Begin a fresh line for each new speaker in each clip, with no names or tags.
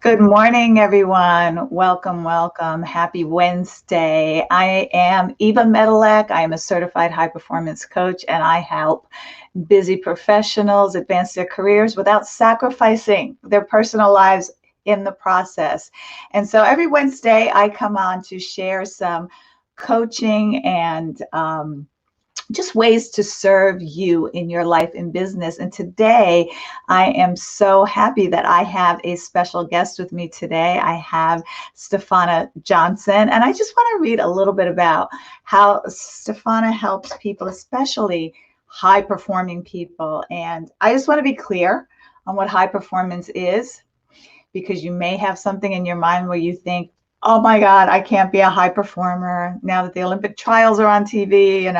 Good morning, everyone. Welcome, welcome. Happy Wednesday. I am Eva Medilek. I am a certified high performance coach, and I help busy professionals advance their careers without sacrificing their personal lives in the process. And so every Wednesday, I come on to share some coaching and just ways to serve you in your life and business. And today, I am so happy that I have a special guest with me today. I have Stephana Johnson, and I just want to read a little bit about how Stephana helps people, especially high performing people. And I just want to be clear on what high performance is, because you may have something in your mind where you think, oh my God, I can't be a high performer now that the Olympic trials are on TV,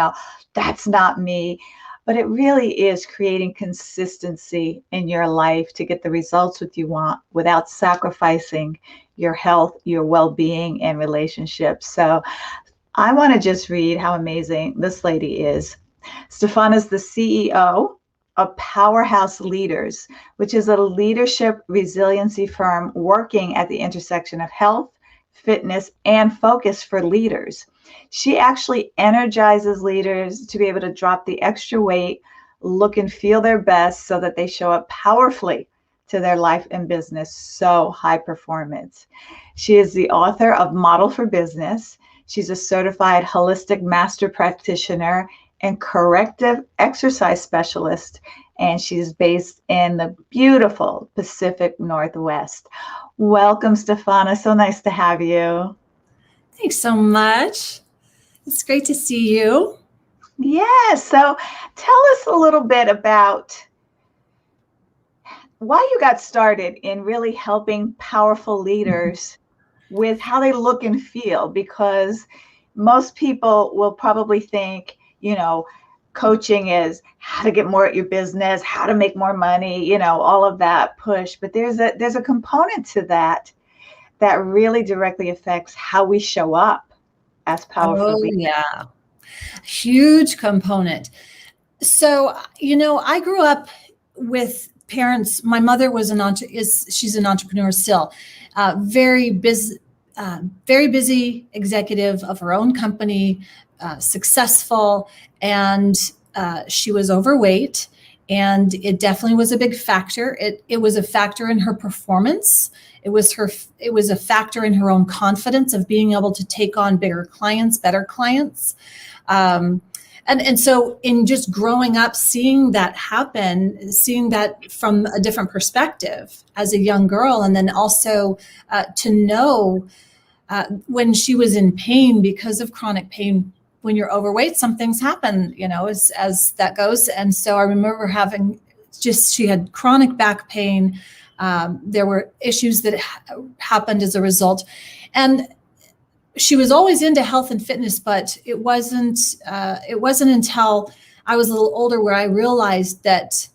that's not me. But it really is creating consistency in your life to get the results that you want without sacrificing your health, your well-being, and relationships. So I want to just read how amazing this lady is. Stephana is the CEO of Powerhouse Leaders, which is a leadership resiliency firm working at the intersection of health, fitness, and focus for leaders. She actually energizes leaders to be able to drop the extra weight, look and feel their best so that they show up powerfully to their life and business. So high performance. She is the author of Model for Business. She's a certified holistic master practitioner and corrective exercise specialist, and she's based in the beautiful Pacific Northwest. Welcome, Stephana. So nice to have you.
Thanks so much. It's great to see you.
Yeah. So tell us a little bit about why you got started in really helping powerful leaders with how they look and feel, because most people will probably think, coaching is how to get more at your business, how to make more money, all of that push. But there's a component to that really directly affects how we show up as powerful leaders.
Yeah. Huge component. So, I grew up with parents. My mother was she's an entrepreneur still, very busy executive of her own company, successful, and she was overweight, and it definitely was a big factor. It was a factor in her performance. It was a factor in her own confidence of being able to take on bigger clients, better clients. And so in just growing up, seeing that happen, seeing that from a different perspective as a young girl, and then also to know when she was in pain because of chronic pain. When you're overweight, some things happen, as that goes. And so I remember she had chronic back pain. There were issues that happened as a result. And she was always into health and fitness, but it wasn't until I was a little older where I realized that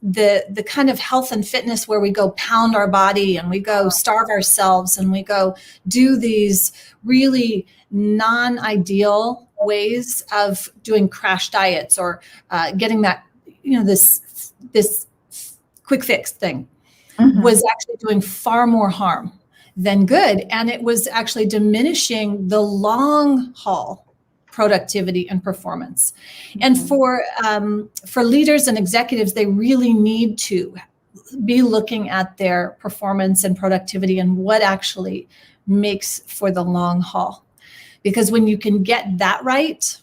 the kind of health and fitness where we go pound our body and we go starve ourselves and we go do these really non-ideal ways of doing crash diets or getting that, this quick fix thing, was actually doing far more harm than good. And it was actually diminishing the long haul productivity and performance. And for leaders and executives, they really need to be looking at their performance and productivity and what actually makes for the long haul. Because when you can get that right,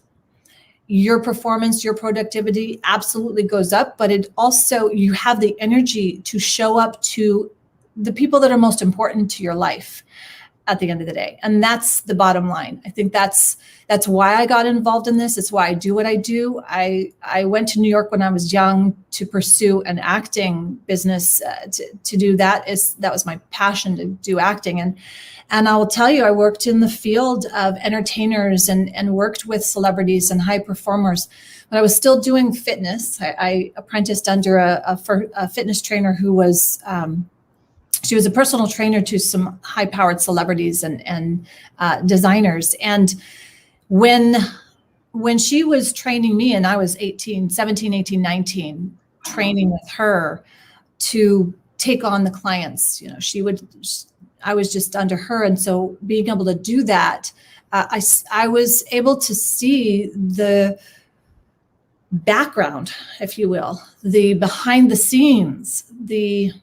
your performance, your productivity absolutely goes up, but it also, you have the energy to show up to the people that are most important to your life at the end of the day. And that's the bottom line. I think that's why I got involved in this. It's why I do what I do. I went to New York when I was young to pursue an acting business, to do that. That was my passion, to do acting. And I will tell you, I worked in the field of entertainers and worked with celebrities and high performers. But I was still doing fitness. I apprenticed under a fitness trainer who was, she was a personal trainer to some high-powered celebrities and designers. And when she was training me, and I was 17, 18, 19, training with her to take on the clients. I was just under her. And so being able to do that, I was able to see the background, if you will, the behind the scenes,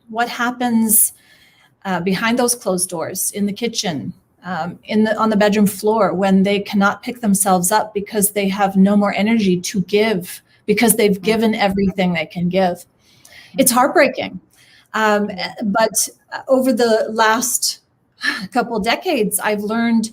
what happens behind those closed doors in the kitchen, on the bedroom floor when they cannot pick themselves up because they have no more energy to give, because they've given everything they can give. It's heartbreaking. But over the last couple decades, I've learned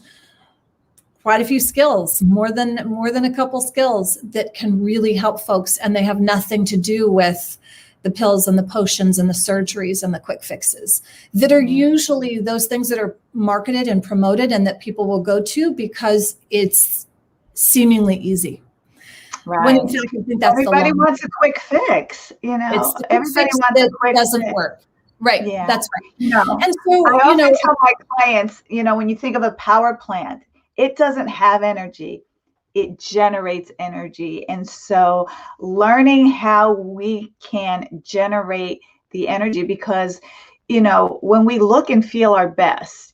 quite a few skills, more than a couple skills that can really help folks, and they have nothing to do with the pills and the potions and the surgeries and the quick fixes that are usually those things that are marketed and promoted and that people will go to because it's seemingly easy.
Right.
When in fact, I think that's
everybody wants a quick fix,
It's the everybody wants a quick doesn't fix. Work. Right. Yeah. That's right.
And so I often tell my clients, when you think of a power plant, it doesn't have energy. It generates energy. And so learning how we can generate the energy, because, when we look and feel our best,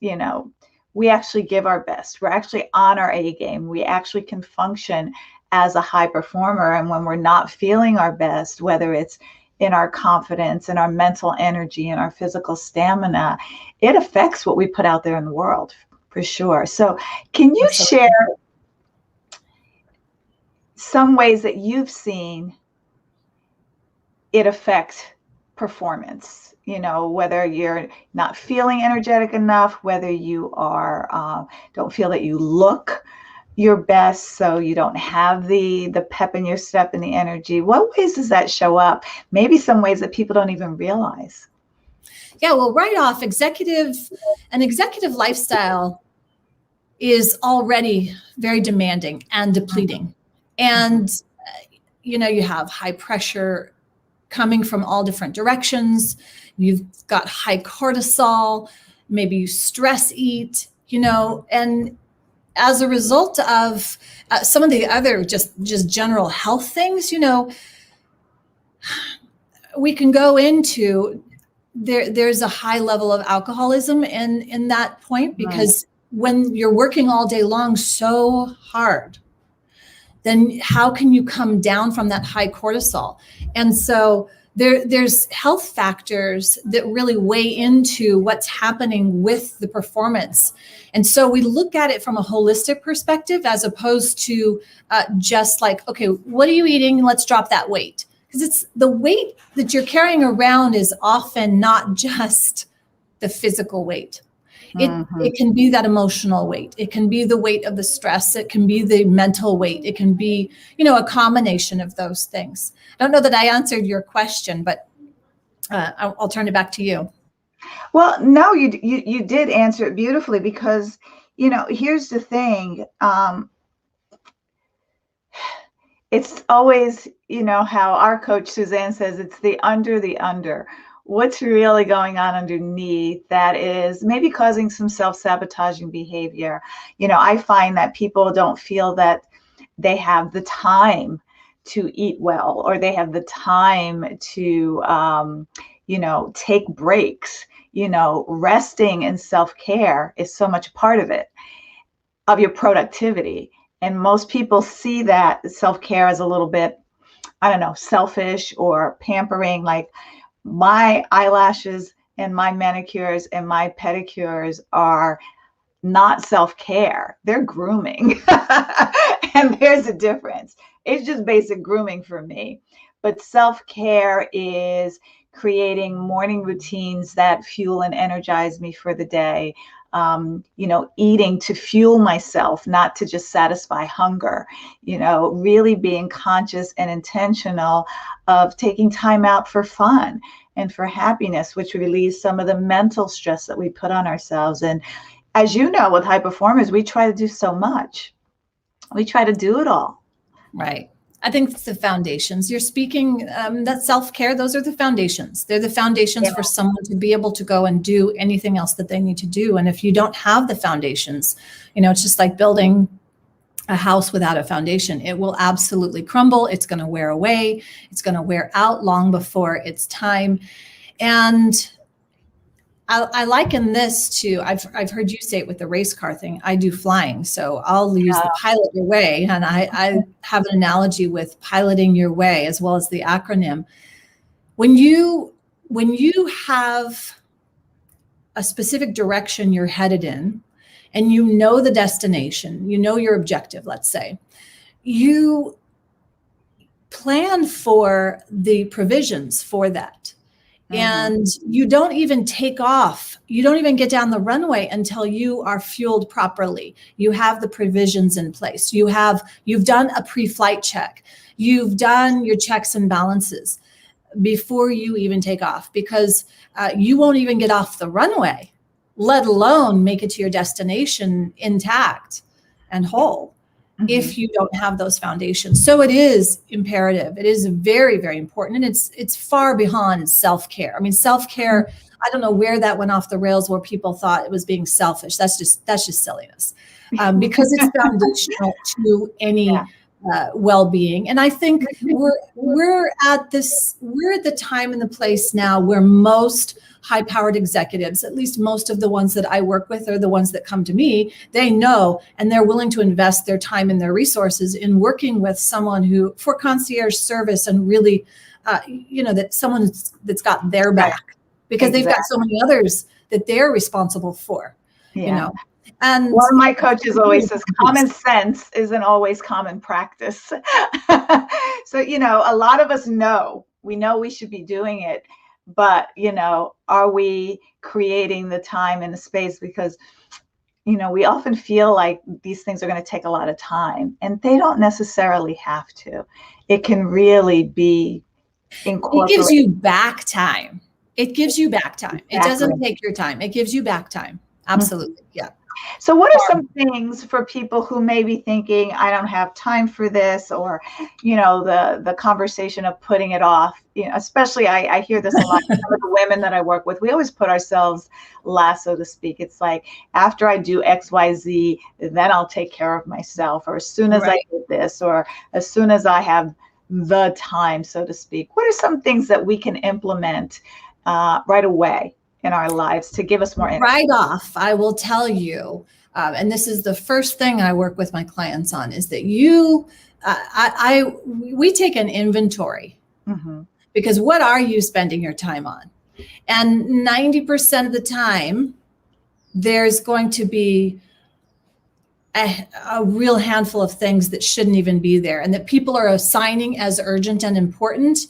we actually give our best. We're actually on our A game. We actually can function as a high performer. And when we're not feeling our best, whether it's in our confidence, in our mental energy, in our physical stamina, it affects what we put out there in the world, for sure. So can you share some ways that you've seen it affect performance? Whether you're not feeling energetic enough, whether you are don't feel that you look your best, so you don't have the pep in your step and the energy. What ways does that show up? Maybe some ways that people don't even realize.
Yeah, well, right off, an executive lifestyle is already very demanding and depleting. And, you have high pressure coming from all different directions. You've got high cortisol, maybe you stress eat, and as a result of some of the other just general health things, we can go into there's a high level of alcoholism in that point, because when you're working all day long so hard, then how can you come down from that high cortisol? And so there's health factors that really weigh into what's happening with the performance. And so we look at it from a holistic perspective, as opposed to just like, okay, what are you eating? Let's drop that weight. Because it's the weight that you're carrying around is often not just the physical weight. It can be that emotional weight. It can be the weight of the stress. It can be the mental weight. It can be, a combination of those things. I don't know that I answered your question, but I'll turn it back to you.
Well, no, you did answer it beautifully, because, here's the thing. It's always, how our coach Suzanne says, it's the under. What's really going on underneath that is maybe causing some self-sabotaging behavior. I find that people don't feel that they have the time to eat well, or they have the time to, take breaks. Resting and self-care is so much part of it, of your productivity. And most people see that self-care as a little bit, selfish or pampering. Like, my eyelashes and my manicures and my pedicures are not self-care. They're grooming. And there's a difference. It's just basic grooming for me. But self-care is creating morning routines that fuel and energize me for the day. Eating to fuel myself, not to just satisfy hunger, really being conscious and intentional of taking time out for fun and for happiness, which relieves some of the mental stress that we put on ourselves. And as you know, with high performers, we try to do so much. We try to do it all.
Right. I think it's the foundations. You're speaking that self-care, those are the foundations. They're the foundations for someone to be able to go and do anything else that they need to do. And if you don't have the foundations, it's just like building a house without a foundation. It will absolutely crumble. It's going to wear away. It's going to wear out long before its time. And I liken this to, I've heard you say it with the race car thing. I do flying, so I'll use the pilot your way. And I have an analogy with piloting your way as well as the acronym. When you have a specific direction you're headed in, and you know the destination, you know your objective, let's say, you plan for the provisions for that. And you don't even take off. You don't even get down the runway until you are fueled properly. You have the provisions in place. You've done a pre-flight check. You've done your checks and balances before you even take off, because you won't even get off the runway, let alone make it to your destination intact and whole, if you don't have those foundations. So it is imperative. It is very, very important. And it's far beyond self-care. I mean, self-care, I don't know where that went off the rails, where people thought it was being selfish. That's just silliness, because it's foundational to any well-being. And I think we're at the time and the place now where most high-powered executives, at least most of the ones that I work with or the ones that come to me, they know, and they're willing to invest their time and their resources in working with someone who, for concierge service, and really, that someone that's got their back, because they've got so many others that they're responsible for, And
one of my coaches always says, common sense isn't always common practice. So, a lot of us we know we should be doing it, but, are we creating the time and the space? Because, we often feel like these things are going to take a lot of time, and they don't necessarily have to. It can really be incorporated.
It gives you back time. Exactly. It doesn't take your time. It gives you back time. Absolutely. Yeah.
So what are some things for people who may be thinking, I don't have time for this, or, the conversation of putting it off, especially I hear this a lot with the women that I work with. We always put ourselves last, so to speak. It's like, after I do X, Y, Z, then I'll take care of myself, or as soon as I do this, or as soon as I have the time, so to speak. What are some things that we can implement right away in our lives to give us more energy?
Right off, I will tell you, and this is the first thing I work with my clients on, is that we take an inventory, because what are you spending your time on? And 90% of the time, there's going to be a real handful of things that shouldn't even be there, and that people are assigning as urgent and important,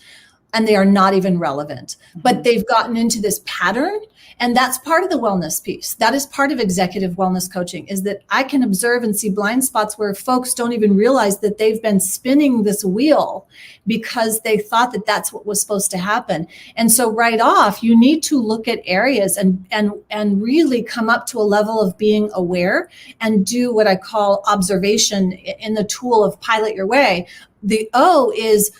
and they are not even relevant, but they've gotten into this pattern. And that's part of the wellness piece. That is part of executive wellness coaching, is that I can observe and see blind spots where folks don't even realize that they've been spinning this wheel because they thought that that's what was supposed to happen. And so right off, you need to look at areas and really come up to a level of being aware and do what I call observation in the tool of pilot your way. The O is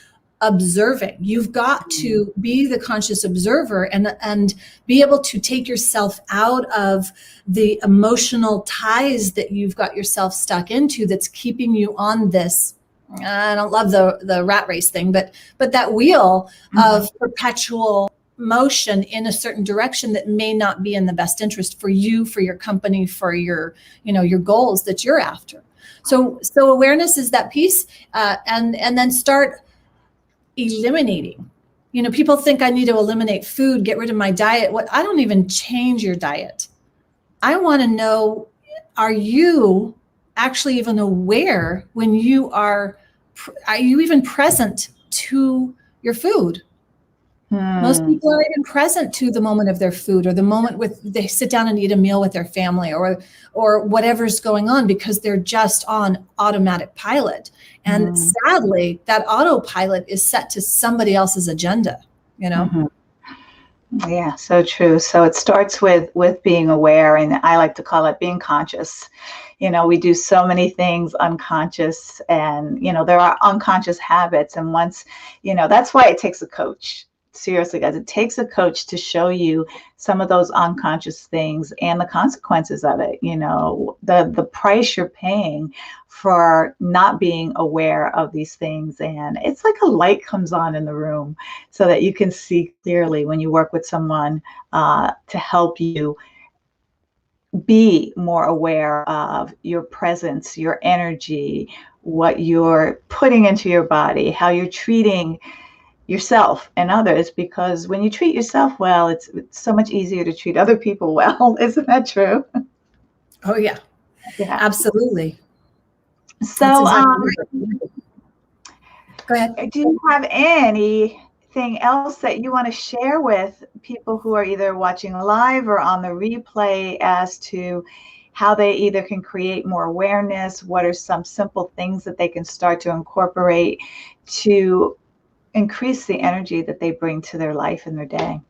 observing. You've got to be the conscious observer and be able to take yourself out of the emotional ties that you've got yourself stuck into, that's keeping you on this, I don't love the rat race thing, but that wheel of perpetual motion in a certain direction that may not be in the best interest for you, for your company, for your goals that you're after. So awareness is that piece, and then start eliminating. People think I need to eliminate food, get rid of my diet. I don't even change your diet. I want to know, are you actually even aware when are you even present to your food? Most people aren't even present to the moment of their food, or the moment they sit down and eat a meal with their family, or whatever's going on, because they're just on automatic pilot. And sadly, that autopilot is set to somebody else's agenda,
Yeah, so true. So it starts with being aware, and I like to call it being conscious. We do so many things unconscious, and there are unconscious habits, and once, that's why it takes a coach seriously, guys. It takes a coach to show you some of those unconscious things and the consequences of it. The price you're paying for not being aware of these things. And it's like a light comes on in the room so that you can see clearly when you work with someone to help you be more aware of your presence, your energy, what you're putting into your body, how you're treating yourself and others, because when you treat yourself well, it's so much easier to treat other people well. Isn't that true?
Oh, yeah,
Yeah.
absolutely.
So,
That's exactly right. Go ahead.
do you have anything else that you want to share with people who are either watching live or on the replay as to how they either can create more awareness? What are some simple things that they can start to incorporate to increase the energy that they bring to their life and their day?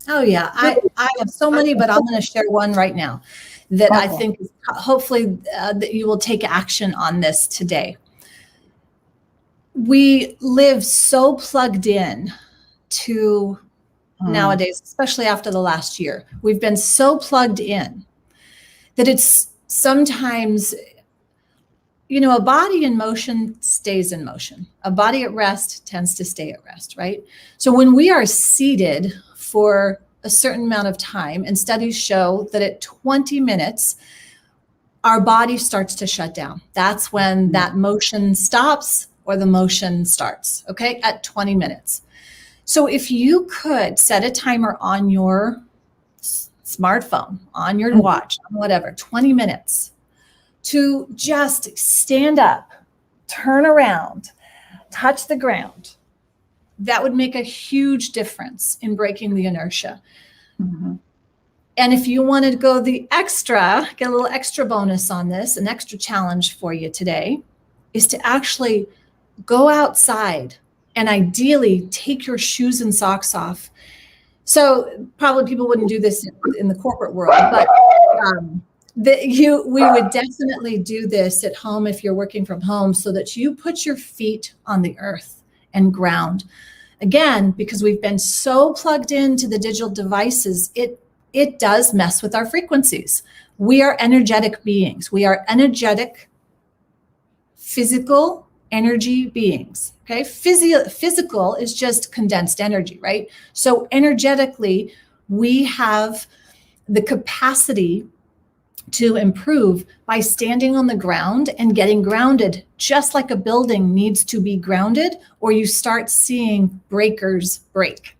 Oh, yeah. I have so many, but I'm going to share one right now that I think hopefully that you will take action on this today. We live so plugged in to nowadays, especially after the last year, we've been so plugged in that it's sometimes, a body in motion stays in motion. A body at rest tends to stay at rest, right? So when we are seated for a certain amount of time, and studies show that at 20 minutes, our body starts to shut down. That's when that motion stops or the motion starts, okay, at 20 minutes. So if you could set a timer on your smartphone, on your watch, whatever, 20 minutes, to just stand up, turn around, touch the ground, that would make a huge difference in breaking the inertia. Mm-hmm. And if you want to go get a little extra bonus on this, an extra challenge for you today is to actually go outside and ideally take your shoes and socks off. So probably people wouldn't do this in the corporate world, but we would definitely do this at home if you're working from home, so that you put your feet on the earth and ground. Again, because we've been so plugged into the digital devices, it does mess with our frequencies. We are energetic beings. We are energetic, physical energy beings. Okay, physical is just condensed energy, right? So energetically, we have the capacity to improve by standing on the ground and getting grounded, just like a building needs to be grounded, or you start seeing breakers break.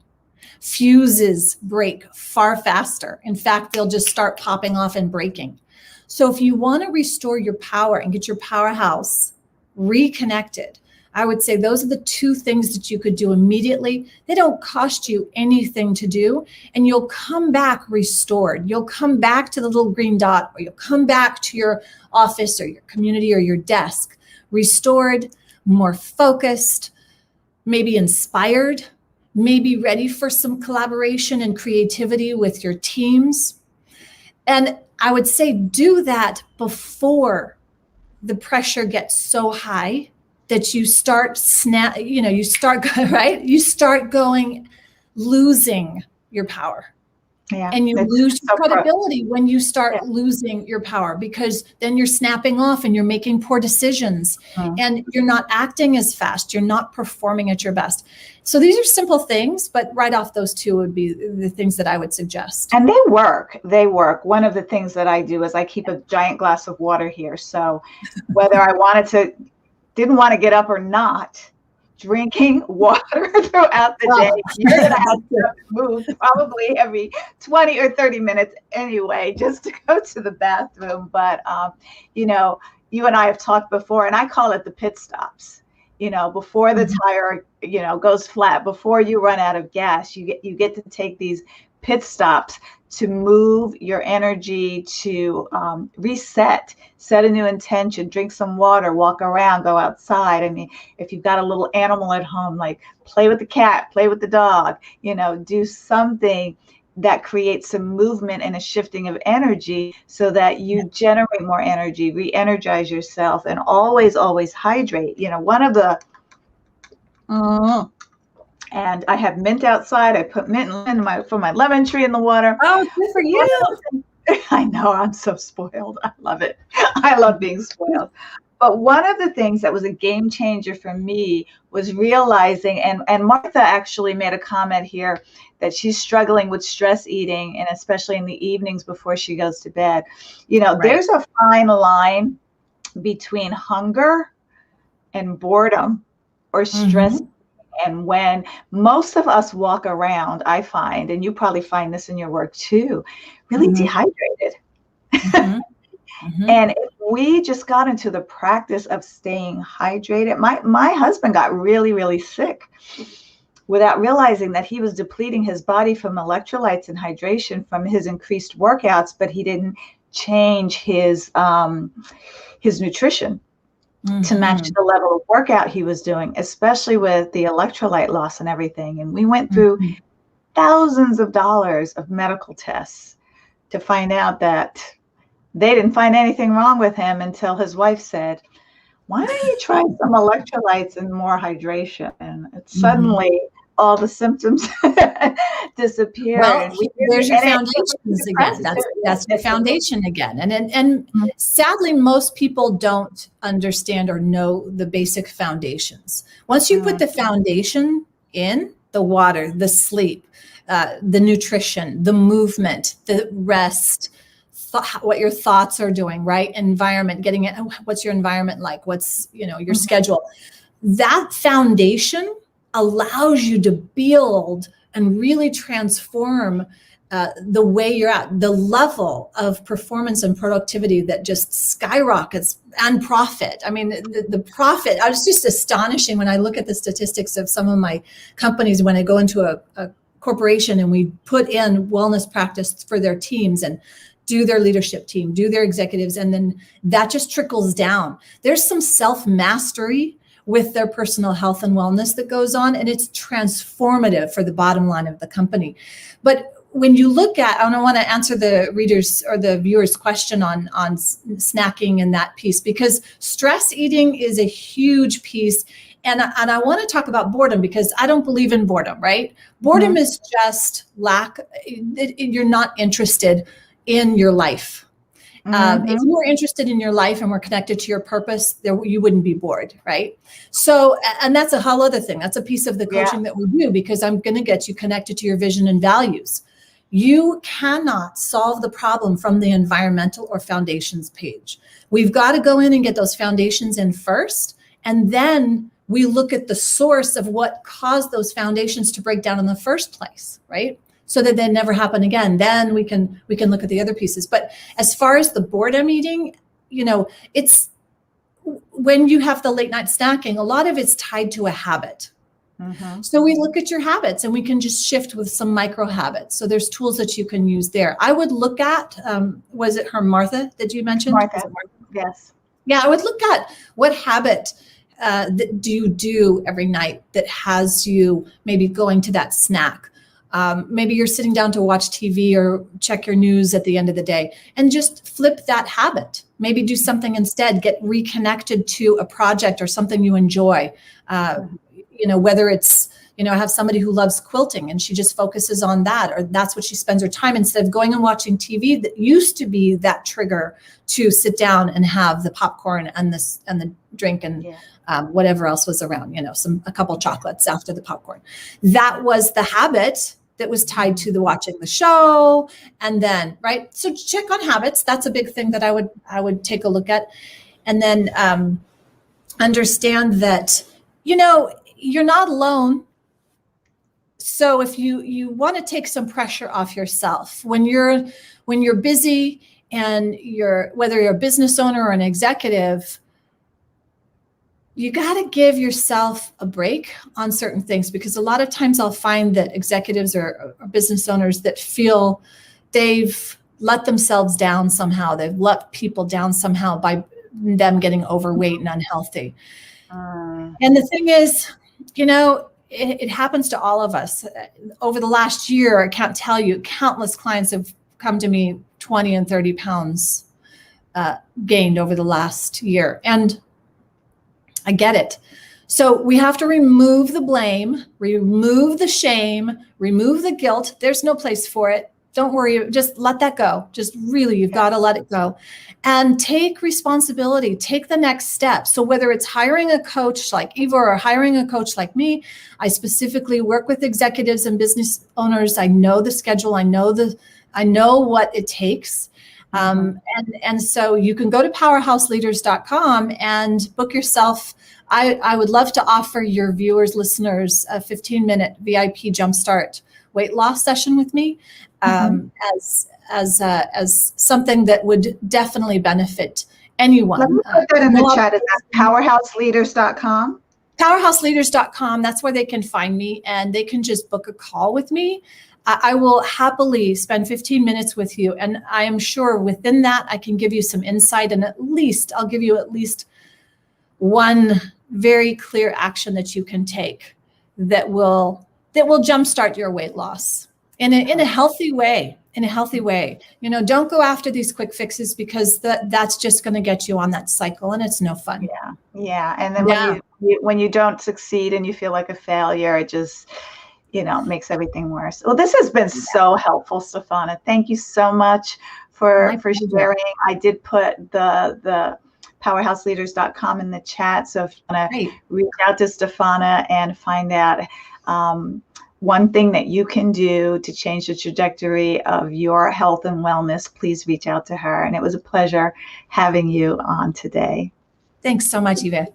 Fuses break far faster. In fact, they'll just start popping off and breaking. So if you want to restore your power and get your powerhouse reconnected, I would say those are the two things that you could do immediately. They don't cost you anything to do, and you'll come back restored. You'll come back to the little green dot, or you'll come back to your office or your community or your desk, restored, more focused, maybe inspired, maybe ready for some collaboration and creativity with your teams. And I would say do that before the pressure gets so high that you start losing your power. Yeah, and you lose your credibility when you start losing your power, because then you're snapping off and you're making poor decisions and you're not acting as fast. You're not performing at your best. So these are simple things, but right off those two would be the things that I would suggest.
And they work. One of the things that I do is I keep a giant glass of water here. So whether I didn't want to get up or not, drinking water throughout the day, you're going to have to move probably every 20 or 30 minutes anyway, just to go to the bathroom. But, you and I have talked before, and I call it the pit stops. Before the tire, goes flat, before you run out of gas, you get to take these pit stops to move your energy, to reset, set a new intention, drink some water, walk around, go outside. I mean, if you've got a little animal at home, like play with the cat, play with the dog, do something that creates some movement and a shifting of energy so that you generate more energy, re-energize yourself, and always hydrate. One of the And I have mint outside. I put mint for my lemon tree in the water.
Oh, good for you.
I know, I'm so spoiled. I love it. I love being spoiled. But one of the things that was a game changer for me was realizing, and Martha actually made a comment here that she's struggling with stress eating, and especially in the evenings before she goes to bed.
Right.
There's a fine line between hunger and boredom or stress.
Mm-hmm.
And when most of us walk around, I find, and you probably find this in your work too, really dehydrated.
Mm-hmm. Mm-hmm.
And if we just got into the practice of staying hydrated, my husband got really, really sick without realizing that he was depleting his body from electrolytes and hydration from his increased workouts, but he didn't change his nutrition to match the level of workout he was doing, especially with the electrolyte loss and everything. And we went through thousands of dollars of medical tests to find out that they didn't find anything wrong with him until his wife said, "Why don't you try some electrolytes and more hydration?" And suddenly all the symptoms disappeared.
Well, there's your foundations again. That's your foundation again. And sadly, most people don't understand or know the basic foundations. Once you put the foundation in, the water, the sleep, the nutrition, the movement, the rest, what your thoughts are doing, right? Environment, getting it. What's your environment like? What's, your schedule? That foundation allows you to build and really transform the way you're at, the level of performance and productivity that just skyrockets, and profit. I mean, the profit, I was just astonishing when I look at the statistics of some of my companies when I go into a corporation and we put in wellness practice for their teams and do their leadership team, do their executives, and then that just trickles down. There's some self-mastery with their personal health and wellness that goes on, and it's transformative for the bottom line of the company. But when you look at, and I want to answer the readers or the viewers' question on snacking and that piece, because stress eating is a huge piece. And I want to talk about boredom because I don't believe in boredom, right? Boredom is just you're not interested in your life. If you were interested in your life and were connected to your purpose, you wouldn't be bored, right? So, and that's a whole other thing. That's a piece of the coaching that we do, because I'm going to get you connected to your vision and values. You cannot solve the problem from the environmental or foundations page. We've got to go in and get those foundations in first, and then we look at the source of what caused those foundations to break down in the first place, right? So that they never happen again. Then we can look at the other pieces. But as far as the boredom eating, it's when you have the late night snacking, a lot of it's tied to a habit. So we look at your habits and we can just shift with some micro habits. So there's tools that you can use there. I would look at, was it Martha that you mentioned?
Martha, yes.
Yeah, I would look at what habit that do you do every night that has you maybe going to that snack. Maybe you're sitting down to watch TV or check your news at the end of the day, and just flip that habit. Maybe do something instead, get reconnected to a project or something you enjoy. Whether it's, I have somebody who loves quilting and she just focuses on that, or that's what she spends her time, instead of going and watching TV. That used to be that trigger to sit down and have the popcorn and the drink and whatever else was around, a couple chocolates after the popcorn. That was the habit that was tied to the watching the show. And then, right. So check on habits. That's a big thing that I would take a look at. And then understand that, you're not alone. So if you want to take some pressure off yourself when you're busy and whether you're a business owner or an executive, you got to give yourself a break on certain things, because a lot of times I'll find that executives or business owners that feel they've let themselves down somehow. They've let people down somehow by them getting overweight and unhealthy. And the thing is, it happens to all of us. Over the last year, I can't tell you, countless clients have come to me 20 and 30 pounds gained over the last year. And I get it. So we have to remove the blame, remove the shame, remove the guilt. There's no place for it. Don't worry, just let that go. Just really, you've got to let it go and take responsibility, take the next step. So whether it's hiring a coach like Eva or hiring a coach like me, I specifically work with executives and business owners. I know the schedule. I know what it takes. And so you can go to powerhouseleaders.com and book yourself. I would love to offer your viewers, listeners, a 15-minute VIP jumpstart weight loss session with me as something that would definitely benefit anyone.
Let me put that in the chat. Is that powerhouseleaders.com?
Powerhouseleaders.com. That's where they can find me, and they can just book a call with me. I will happily spend 15 minutes with you. And I am sure within that, I can give you some insight, and I'll give you at least one very clear action that you can take that will jumpstart your weight loss in a healthy way. Don't go after these quick fixes, because that's just going to get you on that cycle, and it's no fun.
Yeah. And then when you don't succeed and you feel like a failure, it just, makes everything worse. Well, this has been so helpful, Stephana. Thank you so much for sharing. I did put the powerhouseleaders.com in the chat. So if you want to reach out to Stephana and find out one thing that you can do to change the trajectory of your health and wellness, please reach out to her. And it was a pleasure having you on today.
Thanks so much, Eva.